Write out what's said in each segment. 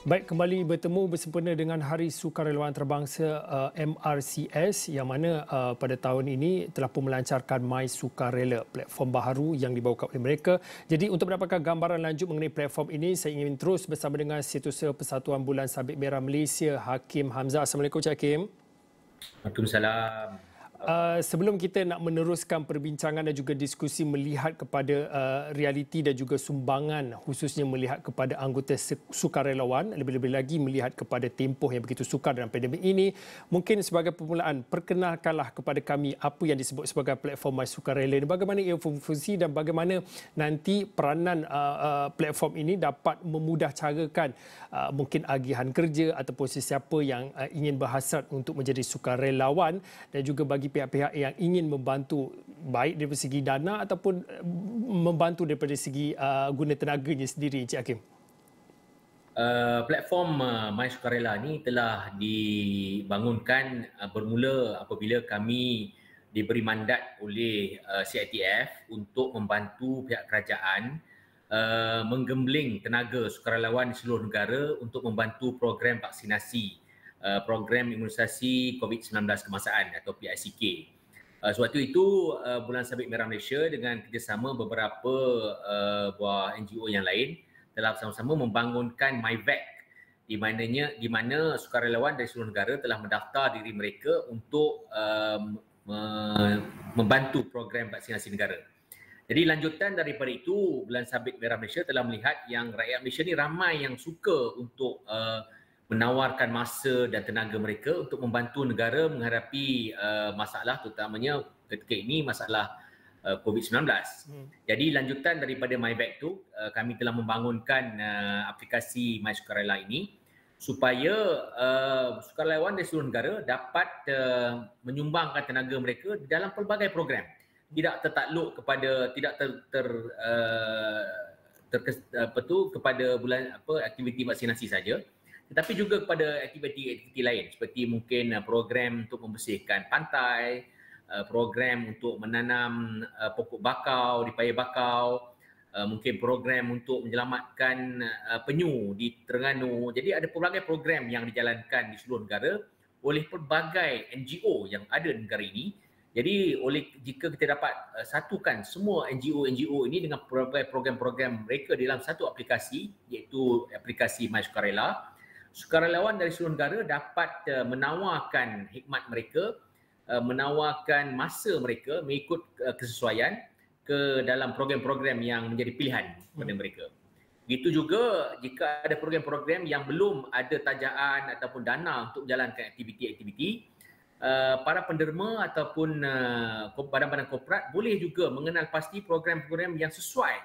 Baik, kembali bertemu bersempena dengan Hari Sukarelawan Antarabangsa MRCS yang mana pada tahun ini telah pun melancarkan My Sukarela, platform baharu yang dibawakan oleh mereka. Jadi untuk mendapatkan gambaran lanjut mengenai platform ini, saya ingin terus bersama dengan Setiausaha Persatuan Bulan Sabit Merah Malaysia, Hakim Hamzah. Assalamualaikum, Cik Hakim. Waalaikumsalam. Sebelum kita nak meneruskan perbincangan dan juga diskusi melihat kepada realiti dan juga sumbangan khususnya melihat kepada anggota sukarelawan, lebih-lebih lagi melihat kepada tempoh yang begitu sukar dalam pandemik ini, mungkin sebagai permulaan perkenalkanlah kepada kami apa yang disebut sebagai platform My Sukarela ini, bagaimana ia berfungsi dan bagaimana nanti peranan platform ini dapat memudah carakan mungkin agihan kerja ataupun sesiapa yang ingin berhasrat untuk menjadi sukarelawan dan juga bagi pihak-pihak yang ingin membantu baik dari segi dana ataupun membantu daripada segi guna tenaganya sendiri, Encik Hakim. Platform My Sukarela ni telah dibangunkan bermula apabila kami diberi mandat oleh CITF untuk membantu pihak kerajaan menggembling tenaga sukarelawan di seluruh negara untuk membantu program vaksinasi, program imunisasi COVID-19 kebangsaan atau PICK. Sewaktu itu Bulan Sabit Merah Malaysia dengan kerjasama beberapa buah NGO yang lain telah bersama-sama membangunkan MyVac di mana sukarelawan dari seluruh negara telah mendaftar diri mereka untuk membantu program vaksinasi negara. Jadi lanjutan daripada itu, Bulan Sabit Merah Malaysia telah melihat yang rakyat Malaysia ni ramai yang suka untuk menawarkan masa dan tenaga mereka untuk membantu negara menghadapi masalah terutamanya ketika ini masalah COVID-19. Jadi lanjutan daripada MyVac tu, kami telah membangunkan aplikasi My Sukarela ini supaya sukarelawan dari seluruh negara dapat menyumbangkan tenaga mereka dalam pelbagai program. Tidak tertakluk kepada kepada aktiviti vaksinasi saja, tetapi juga kepada aktiviti-aktiviti lain seperti mungkin program untuk membersihkan pantai, program untuk menanam pokok bakau di paya bakau, mungkin program untuk menyelamatkan penyu di Terengganu. Jadi ada pelbagai program yang dijalankan di seluruh negara oleh pelbagai NGO yang ada di negara ini. Jadi jika kita dapat satukan semua NGO ini dengan pelbagai program-program mereka dalam satu aplikasi, iaitu aplikasi My Sukarela, sukarelawan dari seluruh negara dapat menawarkan hikmat mereka, menawarkan masa mereka mengikut kesesuaian ke dalam program-program yang menjadi pilihan kepada mereka. Begitu juga jika ada program-program yang belum ada tajaan ataupun dana untuk menjalankan aktiviti-aktiviti, para penderma ataupun badan-badan korporat boleh juga mengenal pasti program-program yang sesuai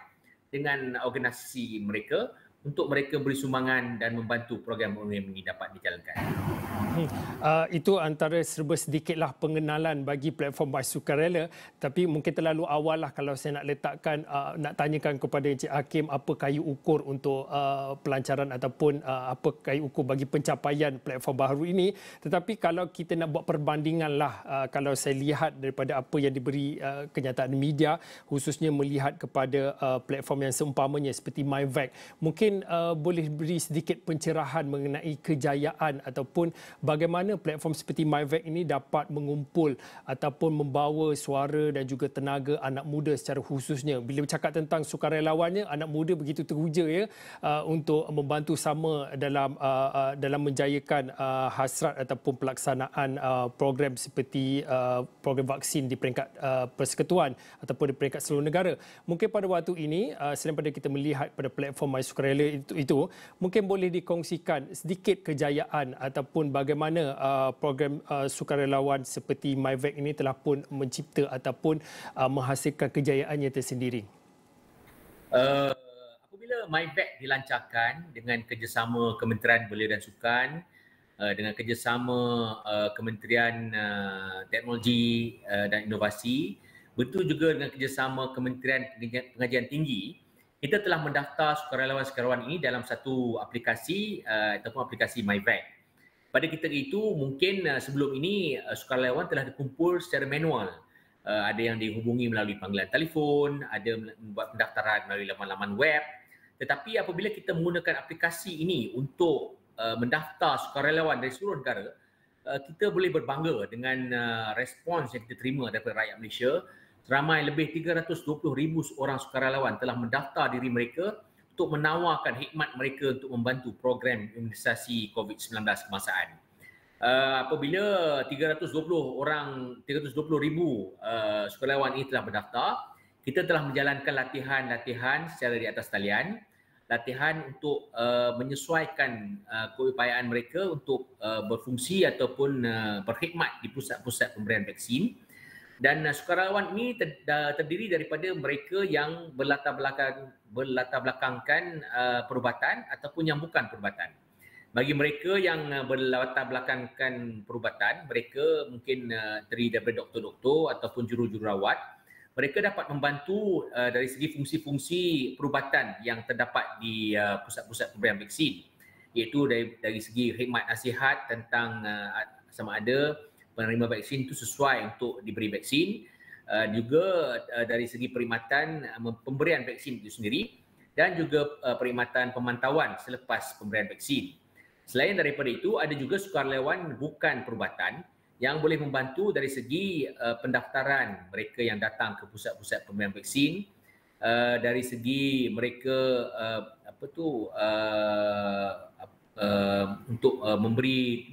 dengan organisasi mereka untuk mereka beri sumbangan dan membantu program-program ini dapat dijalankan. Itu antara serba sedikitlah pengenalan bagi platform My Sukarela, tapi mungkin terlalu awal lah kalau saya nak letakkan, nak tanyakan kepada Encik Hakim apa kayu ukur untuk pelancaran ataupun apa kayu ukur bagi pencapaian platform baru ini. Tetapi kalau kita nak buat perbandingan lah, kalau saya lihat daripada apa yang diberi kenyataan media, khususnya melihat kepada platform yang seumpamanya seperti MyVac, mungkin boleh beri sedikit pencerahan mengenai kejayaan ataupun bagaimana platform seperti MyVac ini dapat mengumpul ataupun membawa suara dan juga tenaga anak muda secara khususnya. Bila bercakap tentang sukarelawannya, anak muda begitu teruja ya untuk membantu sama dalam menjayakan hasrat ataupun pelaksanaan program seperti program vaksin di peringkat persekutuan ataupun di peringkat seluruh negara. Mungkin pada waktu ini selain pada kita melihat pada platform My Sukarela itu mungkin boleh dikongsikan sedikit kejayaan ataupun bagaimana program sukarelawan seperti MyVac ini telah pun mencipta ataupun menghasilkan kejayaannya tersendiri. Apabila MyVac dilancarkan dengan kerjasama Kementerian Belia dan Sukan, dengan kerjasama Kementerian Teknologi dan Inovasi, betul juga dengan kerjasama Kementerian Pengajian Tinggi, kita telah mendaftar sukarelawan-sukarelawan ini dalam satu aplikasi ataupun aplikasi MyVac. Pada ketika itu mungkin sebelum ini sukarelawan telah dikumpul secara manual. Ada yang dihubungi melalui panggilan telefon, ada membuat pendaftaran melalui laman-laman web, Tetapi apabila kita menggunakan aplikasi ini untuk mendaftar sukarelawan dari seluruh negara, kita boleh berbangga dengan respons yang kita terima daripada rakyat Malaysia. Ramai lebih 320,000 orang sukarelawan telah mendaftar diri mereka untuk menawarkan khidmat mereka untuk membantu program imunisasi COVID-19 kebangsaan. Apabila 320,000 sukarelawan ini telah berdaftar, kita telah menjalankan latihan-latihan secara di atas talian, latihan untuk menyesuaikan keupayaan mereka untuk berfungsi ataupun berkhidmat di pusat-pusat pemberian vaksin. Dan sukarelawan ini terdiri daripada mereka yang berlatar belakangkan perubatan ataupun yang bukan perubatan. Bagi mereka yang berlatar belakangkan perubatan, mereka mungkin terdiri daripada doktor-doktor ataupun jururawat. Mereka dapat membantu dari segi fungsi-fungsi perubatan yang terdapat di pusat-pusat pemberian vaksin, iaitu dari segi khidmat nasihat tentang sama ada penerima vaksin itu sesuai untuk diberi vaksin, juga dari segi perkhidmatan pemberian vaksin itu sendiri, dan juga perkhidmatan pemantauan selepas pemberian vaksin. Selain daripada itu, ada juga sukarelawan bukan perubatan yang boleh membantu dari segi pendaftaran mereka yang datang ke pusat-pusat pemberian vaksin, dari segi mereka untuk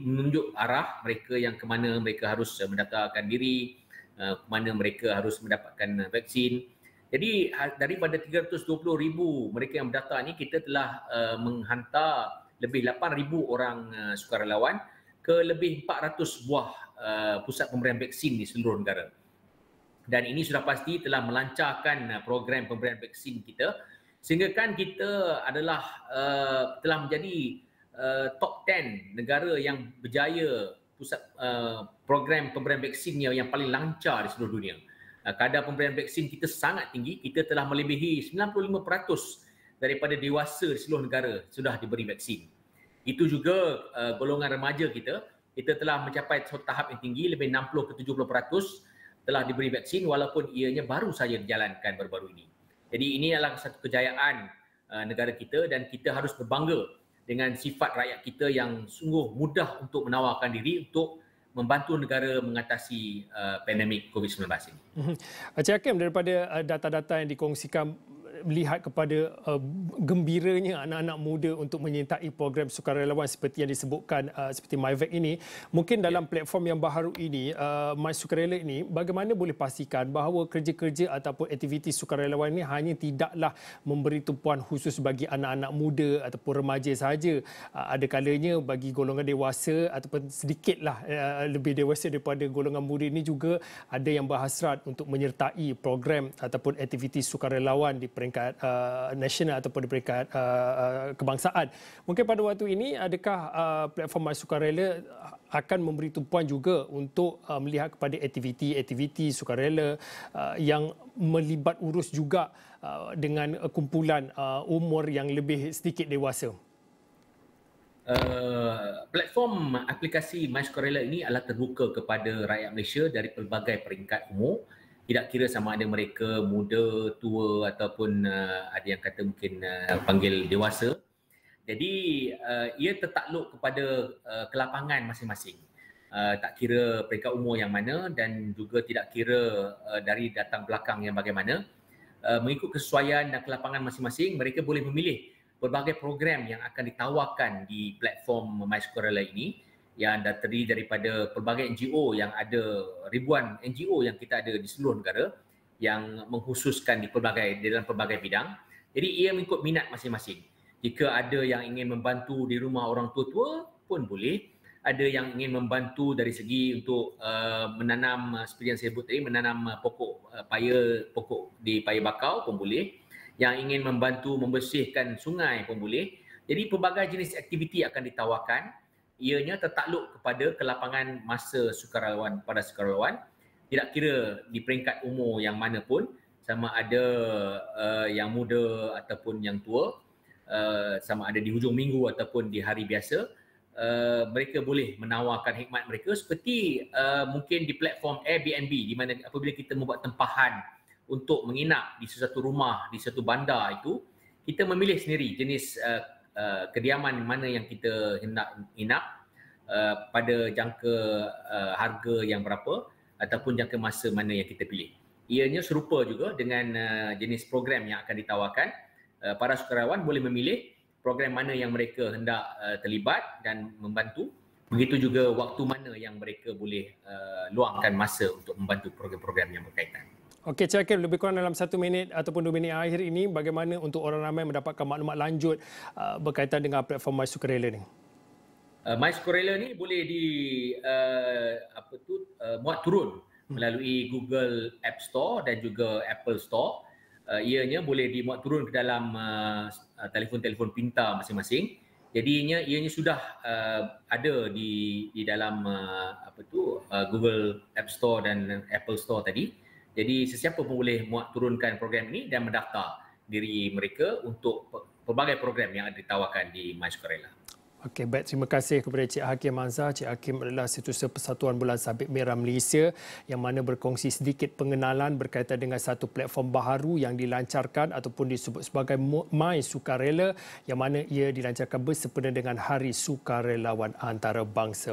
menunjuk arah mereka yang ke mana mereka harus mendaftarkan diri, ke mana mereka harus mendapatkan vaksin. Jadi daripada 320,000 mereka yang mendaftar ini, kita telah menghantar lebih 8,000 orang sukarelawan ke lebih 400 buah pusat pemberian vaksin di seluruh negara. Dan ini sudah pasti telah melancarkan program pemberian vaksin kita, sehingga kan kita adalah telah menjadi top 10 negara yang berjaya pusat program pemberian vaksinnya yang paling lancar di seluruh dunia. Kadar pemberian vaksin kita sangat tinggi, kita telah melebihi 95% daripada dewasa di seluruh negara sudah diberi vaksin. Itu juga golongan remaja kita telah mencapai satu tahap yang tinggi, lebih 60 ke 70% telah diberi vaksin walaupun ianya baru saja dijalankan baru-baru ini. Jadi ini adalah satu kejayaan negara kita dan kita harus berbangga dengan sifat rakyat kita yang sungguh mudah untuk menawarkan diri untuk membantu negara mengatasi pandemik COVID-19 ini. Encik Hakim, daripada data-data yang dikongsikan, melihat kepada gembiranya anak-anak muda untuk menyertai program sukarelawan seperti yang disebutkan seperti MyVac ini, mungkin dalam platform yang baru ini, MySukarela ini, bagaimana boleh pastikan bahawa kerja-kerja ataupun aktiviti sukarelawan ini hanya tidaklah memberi tumpuan khusus bagi anak-anak muda ataupun remaja sahaja. Ada kalanya bagi golongan dewasa ataupun sedikitlah lebih dewasa daripada golongan muda ini juga ada yang berhasrat untuk menyertai program ataupun aktiviti sukarelawan di peringkat nasional ataupun di peringkat kebangsaan. Mungkin pada waktu ini, adakah platform MySukarela akan memberi tumpuan juga untuk melihat kepada aktiviti-aktiviti sukarela yang melibat urus juga dengan kumpulan umur yang lebih sedikit dewasa? Platform aplikasi MySukarela ini adalah terbuka kepada rakyat Malaysia dari pelbagai peringkat umur. Tidak kira sama ada mereka muda, tua ataupun ada yang kata mungkin panggil dewasa. Jadi ia tertakluk kepada kelapangan masing-masing. Tak kira peringkat umur yang mana dan juga tidak kira dari datang belakang yang bagaimana. Mengikut kesesuaian dan kelapangan masing-masing, mereka boleh memilih berbagai program yang akan ditawarkan di platform MySukarela ini, yang terdiri daripada pelbagai NGO yang ada, ribuan NGO yang kita ada di seluruh negara yang mengkhususkan dalam pelbagai bidang. Jadi ia mengikut minat masing-masing. Jika ada yang ingin membantu di rumah orang tua-tua pun boleh. Ada yang ingin membantu dari segi untuk menanam, seperti yang saya sebut tadi, menanam pokok di paya bakau pun boleh. Yang ingin membantu membersihkan sungai pun boleh. Jadi pelbagai jenis aktiviti akan ditawarkan. Ianya tertakluk kepada kelapangan masa sukarelawan pada sukarelawan, tidak kira di peringkat umur yang mana pun, sama ada yang muda ataupun yang tua, sama ada di hujung minggu ataupun di hari biasa, mereka boleh menawarkan khidmat mereka seperti mungkin di platform Airbnb, di mana apabila kita membuat tempahan untuk menginap di sesuatu rumah, di satu bandar itu, kita memilih sendiri jenis kediaman mana yang kita hendak inap pada jangka harga yang berapa ataupun jangka masa mana yang kita pilih. Ianya serupa juga dengan jenis program yang akan ditawarkan. Para sukarelawan boleh memilih program mana yang mereka hendak terlibat dan membantu. Begitu juga waktu mana yang mereka boleh luangkan masa untuk membantu program-program yang berkaitan. Okey, Cik Hakim, lebih kurang dalam 1 minit ataupun 2 minit akhir ini, bagaimana untuk orang ramai mendapatkan maklumat lanjut berkaitan dengan platform My Sukarela ni? My Sukarela ni boleh muat turun melalui Google App Store dan juga Apple Store. Ianya boleh dimuat turun ke dalam telefon-telefon pintar masing-masing. Jadi ianya sudah ada di dalam Google App Store dan Apple Store tadi. Jadi sesiapa pun boleh muat turunkan program ini dan mendaftar diri mereka untuk pelbagai program yang ada ditawarkan di My Sukarela. Okey, baik. Terima kasih kepada Cik Hakim Hamzah. Cik Hakim adalah Setiausaha Persatuan Bulan Sabit Merah Malaysia yang mana berkongsi sedikit pengenalan berkaitan dengan satu platform baharu yang dilancarkan ataupun disebut sebagai My Sukarela yang mana ia dilancarkan bersempena dengan Hari Sukarelawan Antarabangsa.